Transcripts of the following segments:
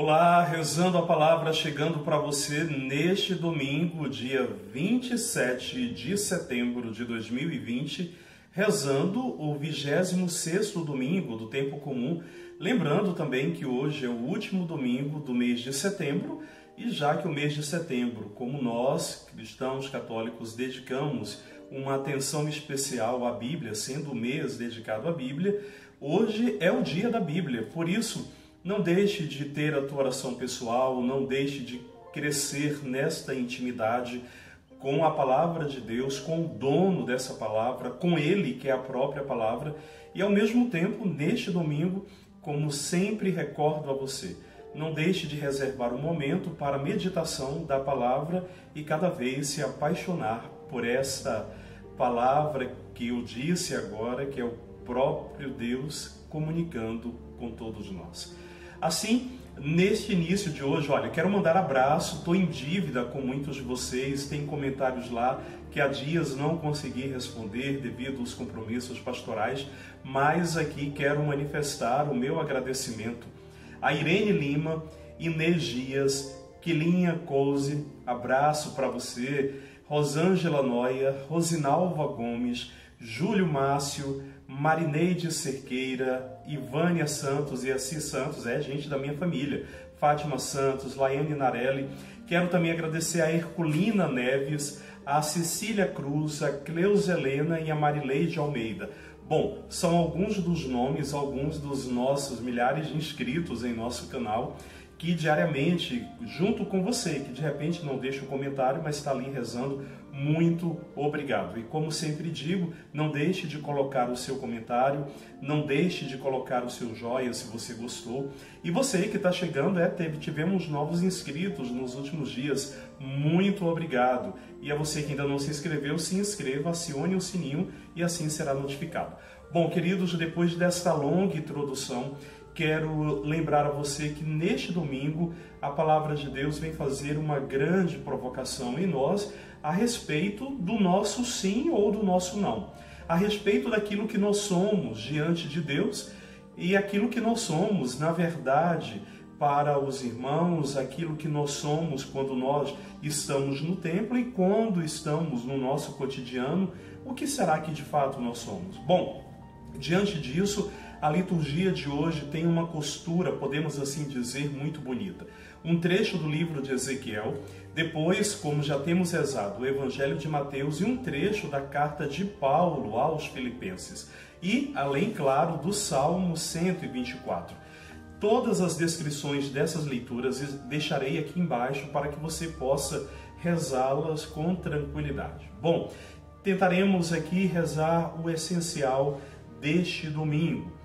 Olá, rezando a palavra, chegando para você neste domingo, dia 27 de setembro de 2020, rezando o 26º domingo do tempo comum, lembrando também que hoje é o último domingo do mês de setembro, e já que o mês de setembro, como nós, cristãos católicos, dedicamos uma atenção especial à Bíblia, sendo o mês dedicado à Bíblia, hoje é o dia da Bíblia, por isso, não deixe de ter a tua oração pessoal, não deixe de crescer nesta intimidade com a palavra de Deus, com o dono dessa palavra, com Ele, que é a própria palavra, e ao mesmo tempo, neste domingo, como sempre recordo a você, não deixe de reservar um momento para a meditação da palavra e cada vez se apaixonar por essa palavra que eu disse agora, que é o próprio Deus comunicando com todos nós. Assim, neste início de hoje, olha, quero mandar abraço, estou em dívida com muitos de vocês, tem comentários lá que há dias não consegui responder devido aos compromissos pastorais, mas aqui quero manifestar o meu agradecimento a Irene Lima, Inês Dias, Quilinha Couze, abraço para você, Rosângela Noia, Rosinalva Gomes, Júlio Márcio, Marineide Cerqueira, Ivânia Santos e Assis Santos, gente da minha família, Fátima Santos, Laiane Narelli. Quero também agradecer a Herculina Neves, a Cecília Cruz, a Cleusa Helena e a Marileide Almeida. Bom, são alguns dos nomes, alguns dos nossos milhares de inscritos em nosso canal, que diariamente, junto com você, que de repente não deixa o comentário, mas está ali rezando, muito obrigado. E como sempre digo, não deixe de colocar o seu comentário, não deixe de colocar o seu joia se você gostou. E você que está chegando, tivemos novos inscritos nos últimos dias, muito obrigado. E a você que ainda não se inscreveu, se inscreva, acione o sininho e assim será notificado. Bom, queridos, depois desta longa introdução, quero lembrar a você que neste domingo a palavra de Deus vem fazer uma grande provocação em nós a respeito do nosso sim ou do nosso não, a respeito daquilo que nós somos diante de Deus e aquilo que nós somos, na verdade, para os irmãos, aquilo que nós somos quando nós estamos no templo e quando estamos no nosso cotidiano, o que será que de fato nós somos? Bom, diante disso, a liturgia de hoje tem uma costura, podemos assim dizer, muito bonita. Um trecho do livro de Ezequiel, depois, como já temos rezado, o Evangelho de Mateus e um trecho da carta de Paulo aos Filipenses. E, além, claro, do Salmo 124. Todas as descrições dessas leituras deixarei aqui embaixo para que você possa rezá-las com tranquilidade. Bom, tentaremos aqui rezar o essencial deste domingo.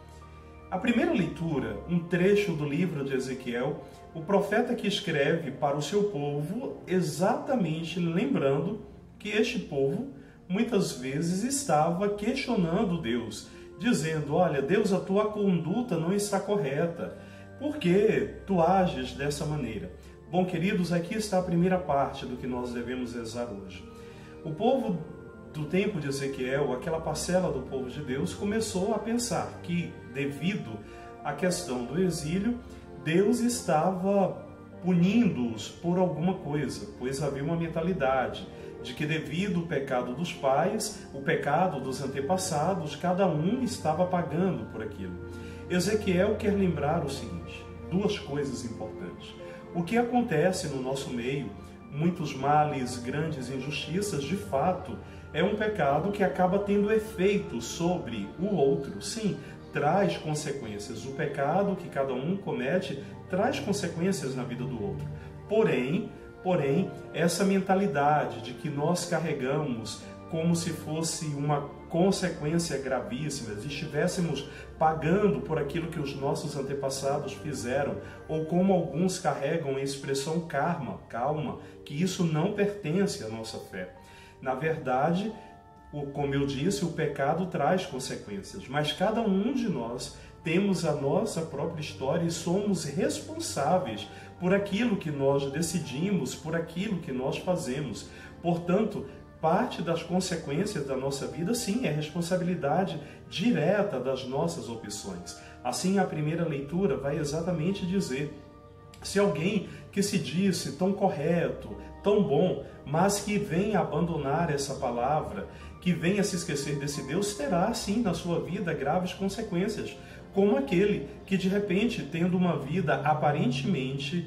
A primeira leitura, um trecho do livro de Ezequiel, o profeta que escreve para o seu povo, exatamente lembrando que este povo muitas vezes estava questionando Deus, dizendo, olha, Deus, a tua conduta não está correta, por que tu ages dessa maneira? Bom, queridos, aqui está a primeira parte do que nós devemos rezar hoje. O povo do tempo de Ezequiel, aquela parcela do povo de Deus começou a pensar que, devido à questão do exílio, Deus estava punindo-os por alguma coisa, pois havia uma mentalidade de que, devido ao pecado dos pais, o pecado dos antepassados, cada um estava pagando por aquilo. Ezequiel quer lembrar o seguinte, duas coisas importantes. O que acontece no nosso meio, muitos males, grandes injustiças, de fato, é um pecado que acaba tendo efeito sobre o outro. Sim, traz consequências. O pecado que cada um comete traz consequências na vida do outro. Porém, essa mentalidade de que nós carregamos como se fosse uma consequência gravíssima, se estivéssemos pagando por aquilo que os nossos antepassados fizeram, ou como alguns carregam a expressão karma, calma, que isso não pertence à nossa fé. Na verdade, como eu disse, o pecado traz consequências, mas cada um de nós temos a nossa própria história e somos responsáveis por aquilo que nós decidimos, por aquilo que nós fazemos. Portanto, parte das consequências da nossa vida, sim, é responsabilidade direta das nossas opções. Assim, a primeira leitura vai exatamente dizer Se alguém que se disse tão correto, tão bom, mas que vem abandonar essa palavra, que venha se esquecer desse Deus, terá sim na sua vida graves consequências, como aquele que de repente, tendo uma vida aparentemente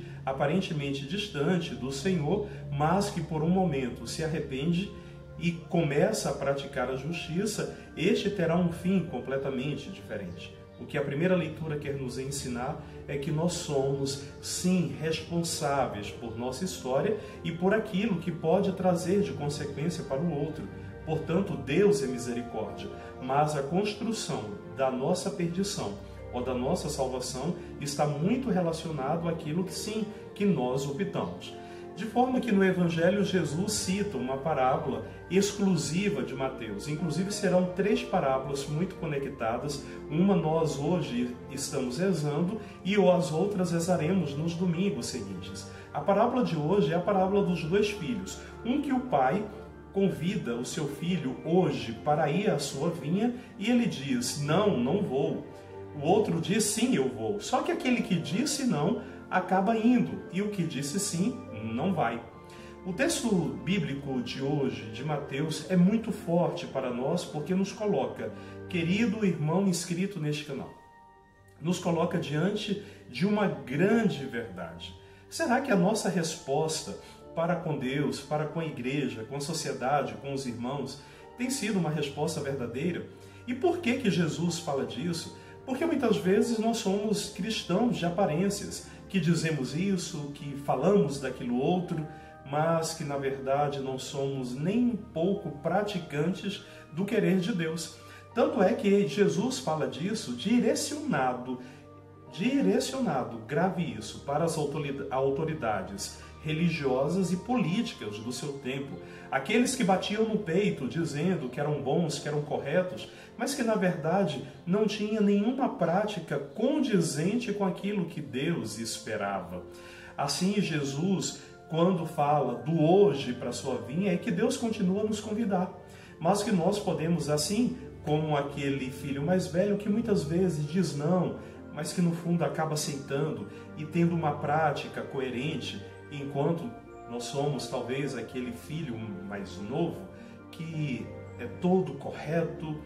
distante do Senhor, mas que por um momento se arrepende e começa a praticar a justiça, este terá um fim completamente diferente. O que a primeira leitura quer nos ensinar é que nós somos, sim, responsáveis por nossa história e por aquilo que pode trazer de consequência para o outro. Portanto, Deus é misericórdia, mas a construção da nossa perdição ou da nossa salvação está muito relacionado àquilo que, sim, que nós optamos. De forma que no Evangelho Jesus cita uma parábola exclusiva de Mateus. Inclusive serão 3 parábolas muito conectadas. Uma nós hoje estamos rezando e as outras rezaremos nos domingos seguintes. A parábola de hoje é a parábola dos 2 filhos. Um que o pai convida o seu filho hoje para ir à sua vinha e ele diz, não vou. O outro diz, sim, eu vou. Só que aquele que disse não acaba indo e o que disse sim não vai. O texto bíblico de hoje, de Mateus, é muito forte para nós porque nos coloca, querido irmão inscrito neste canal, nos coloca diante de uma grande verdade. Será que a nossa resposta para com Deus, para com a igreja, com a sociedade, com os irmãos, tem sido uma resposta verdadeira? E por que Jesus fala disso? Porque muitas vezes nós somos cristãos de aparências, que dizemos isso, que falamos daquilo outro, mas que na verdade não somos nem um pouco praticantes do querer de Deus. Tanto é que Jesus fala disso direcionado, grave isso, para as autoridades religiosas e políticas do seu tempo. Aqueles que batiam no peito dizendo que eram bons, que eram corretos, mas que na verdade não tinha nenhuma prática condizente com aquilo que Deus esperava. Assim, Jesus, quando fala do hoje para a sua vinha, é que Deus continua a nos convidar, mas que nós podemos, assim como aquele filho mais velho que muitas vezes diz não, mas que no fundo acaba aceitando e tendo uma prática coerente, enquanto nós somos talvez aquele filho mais novo que é todo correto,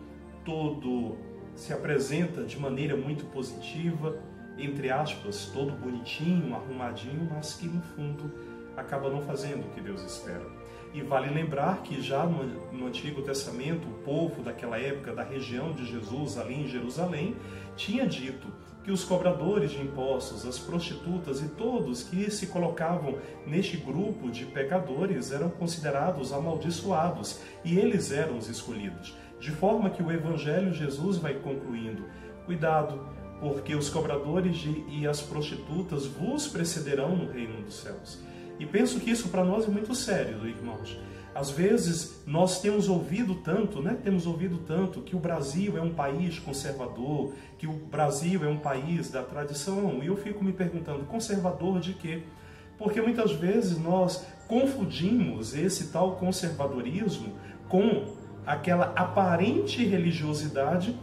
todo se apresenta de maneira muito positiva, entre aspas, todo bonitinho, arrumadinho, mas que no fundo acaba não fazendo o que Deus espera. E vale lembrar que já no Antigo Testamento, o povo daquela época, da região de Jesus, ali em Jerusalém, tinha dito que os cobradores de impostos, as prostitutas e todos que se colocavam neste grupo de pecadores eram considerados amaldiçoados e eles eram os escolhidos. De forma que o Evangelho Jesus vai concluindo, cuidado, porque os cobradores e as prostitutas vos precederão no reino dos céus. E penso que isso para nós é muito sério, irmãos. Às vezes nós temos ouvido tanto, que o Brasil é um país conservador, que o Brasil é um país da tradição. E eu fico me perguntando, conservador de quê? Porque muitas vezes nós confundimos esse tal conservadorismo com aquela aparente religiosidade,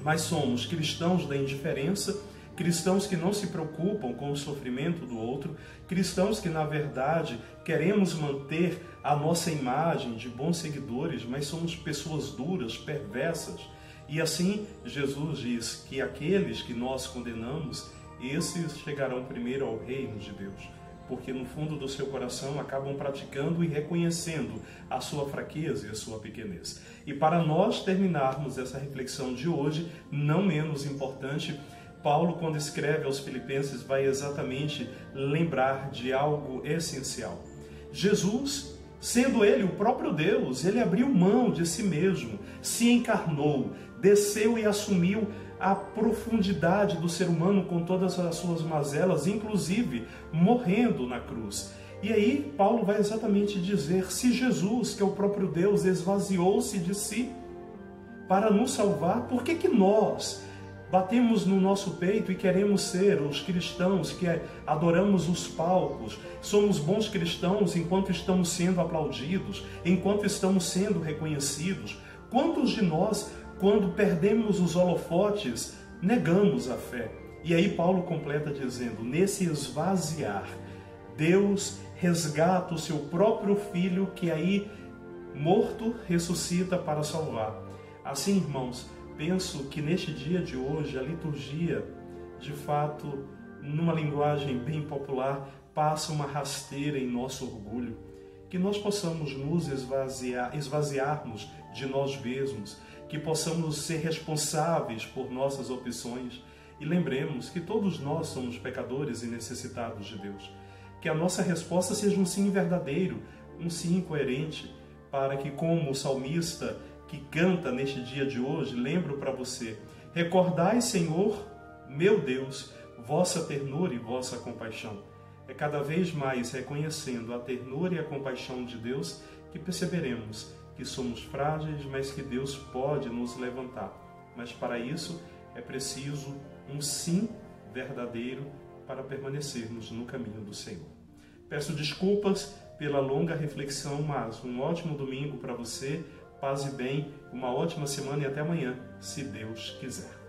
mas somos cristãos da indiferença, cristãos que não se preocupam com o sofrimento do outro, cristãos que, na verdade, queremos manter a nossa imagem de bons seguidores, mas somos pessoas duras, perversas. E assim, Jesus diz que aqueles que nós condenamos, esses chegarão primeiro ao reino de Deus, porque no fundo do seu coração acabam praticando e reconhecendo a sua fraqueza e a sua pequenez. E para nós terminarmos essa reflexão de hoje, não menos importante, Paulo, quando escreve aos Filipenses, vai exatamente lembrar de algo essencial. Jesus, sendo ele o próprio Deus, ele abriu mão de si mesmo, se encarnou, desceu e assumiu a profundidade do ser humano com todas as suas mazelas, inclusive morrendo na cruz. E aí Paulo vai exatamente dizer, se Jesus, que é o próprio Deus, esvaziou-se de si para nos salvar, por que nós batemos no nosso peito e queremos ser os cristãos que adoramos os palcos, somos bons cristãos enquanto estamos sendo aplaudidos, enquanto estamos sendo reconhecidos? Quantos de nós, quando perdemos os holofotes, negamos a fé? E aí Paulo completa dizendo, nesse esvaziar, Deus resgata o seu próprio Filho, que aí, morto, ressuscita para salvar. Assim, irmãos, penso que neste dia de hoje, a liturgia, de fato, numa linguagem bem popular, passa uma rasteira em nosso orgulho. Que nós possamos nos esvaziarmos de nós mesmos, que possamos ser responsáveis por nossas opções e lembremos que todos nós somos pecadores e necessitados de Deus. Que a nossa resposta seja um sim verdadeiro, um sim coerente, para que, como o salmista que canta neste dia de hoje, lembro para você, recordai, Senhor, meu Deus, vossa ternura e vossa compaixão. É cada vez mais reconhecendo a ternura e a compaixão de Deus que perceberemos que somos frágeis, mas que Deus pode nos levantar. Mas para isso é preciso um sim verdadeiro para permanecermos no caminho do Senhor. Peço desculpas pela longa reflexão, mas um ótimo domingo para você, paz e bem, uma ótima semana e até amanhã, se Deus quiser.